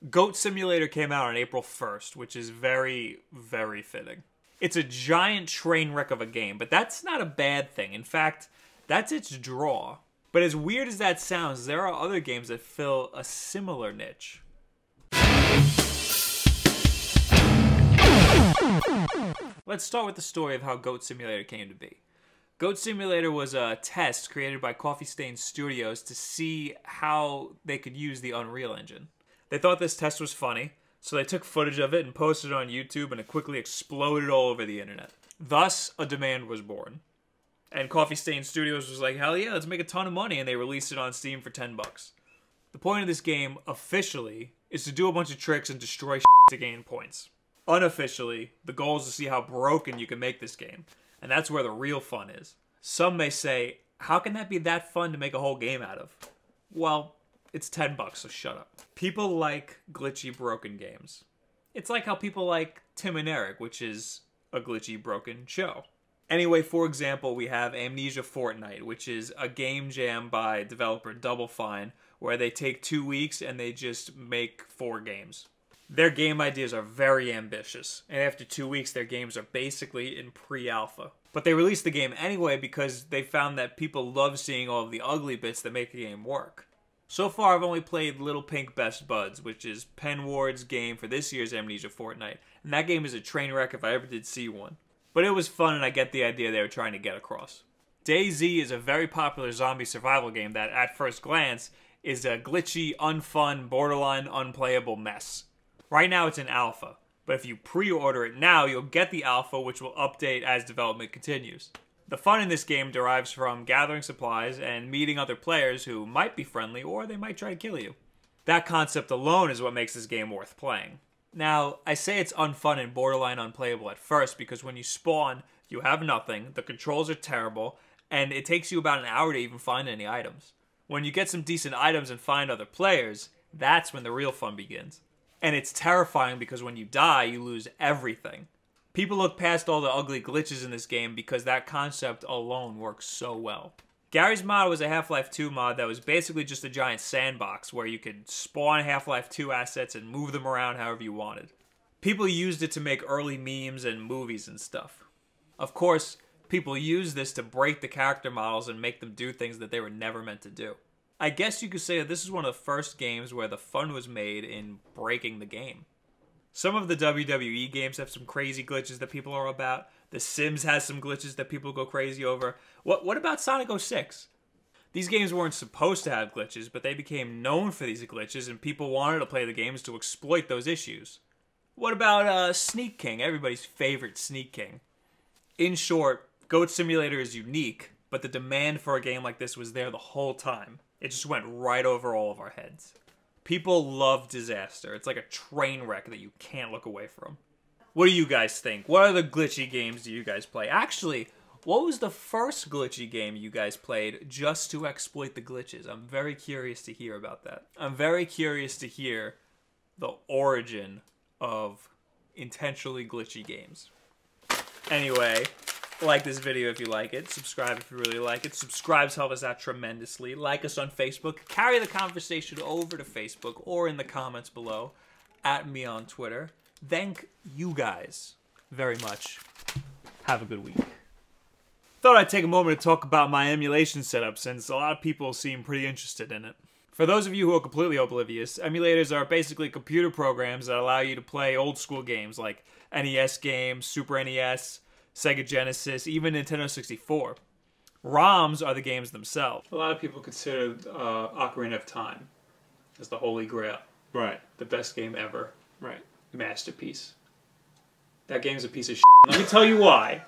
Goat Simulator came out on April 1st, which is very, very fitting. It's a giant train wreck of a game, but that's not a bad thing. In fact, that's its draw. But as weird as that sounds, there are other games that fill a similar niche. Let's start with the story of how Goat Simulator came to be. Goat Simulator was a test created by Coffee Stain Studios to see how they could use the Unreal Engine. They thought this test was funny, so they took footage of it and posted it on YouTube, and it quickly exploded all over the internet. Thus, a demand was born. And Coffee Stain Studios was like, hell yeah, let's make a ton of money, and they released it on Steam for $10. The point of this game, officially, is to do a bunch of tricks and destroy shit to gain points. Unofficially, the goal is to see how broken you can make this game, and that's where the real fun is. Some may say, how can that be that fun to make a whole game out of? Well, it's $10, so shut up. People like glitchy, broken games. It's like how people like Tim and Eric, which is a glitchy, broken show. Anyway, for example, we have Amnesia Fortnight, which is a game jam by developer Double Fine, where they take 2 weeks and they just make 4 games. Their game ideas are very ambitious, and after 2 weeks, their games are basically in pre-alpha. But they released the game anyway because they found that people love seeing all of the ugly bits that make a game work. So far, I've only played Little Pink Best Buds, which is Pen Ward's game for this year's Amnesia Fortnight, and that game is a train wreck if I ever did see one. But it was fun, and I get the idea they were trying to get across. DayZ is a very popular zombie survival game that, at first glance, is a glitchy, unfun, borderline unplayable mess. Right now it's in alpha, but if you pre-order it now, you'll get the alpha, which will update as development continues. The fun in this game derives from gathering supplies and meeting other players who might be friendly or they might try to kill you. That concept alone is what makes this game worth playing. Now, I say it's unfun and borderline unplayable at first because when you spawn, you have nothing, the controls are terrible, and it takes you about an hour to even find any items. When you get some decent items and find other players, that's when the real fun begins. And it's terrifying because when you die, you lose everything. People look past all the ugly glitches in this game because that concept alone works so well. Garrys Mod was a Half-Life 2 mod that was basically just a giant sandbox where you could spawn Half-Life 2 assets and move them around however you wanted. People used it to make early memes and movies and stuff. Of course, people used this to break the character models and make them do things that they were never meant to do. I guess you could say that this is one of the first games where the fun was made in breaking the game. Some of the WWE games have some crazy glitches that people are about. The Sims has some glitches that people go crazy over. What about Sonic 06? These games weren't supposed to have glitches, but they became known for these glitches, and people wanted to play the games to exploit those issues. What about Sneak King, everybody's favorite Sneak King? In short, Goat Simulator is unique, but the demand for a game like this was there the whole time. It just went right over all of our heads. People love disaster. It's like a train wreck that you can't look away from. What do you guys think? What other glitchy games do you guys play? Actually, what was the first glitchy game you guys played just to exploit the glitches? I'm very curious to hear about that. I'm very curious to hear the origin of intentionally glitchy games. Anyway, like this video if you like it. Subscribe if you really like it. Subscribes help us out tremendously. Like us on Facebook. Carry the conversation over to Facebook or in the comments below. At me on Twitter. Thank you guys very much. Have a good week. Thought I'd take a moment to talk about my emulation setup since a lot of people seem pretty interested in it. For those of you who are completely oblivious, emulators are basically computer programs that allow you to play old school games like NES games, Super NES, Sega Genesis, even Nintendo 64. ROMs are the games themselves. A lot of people consider Ocarina of Time as the holy grail. Right. The best game ever. Right. Masterpiece. That game's a piece of shit. Let me tell you why.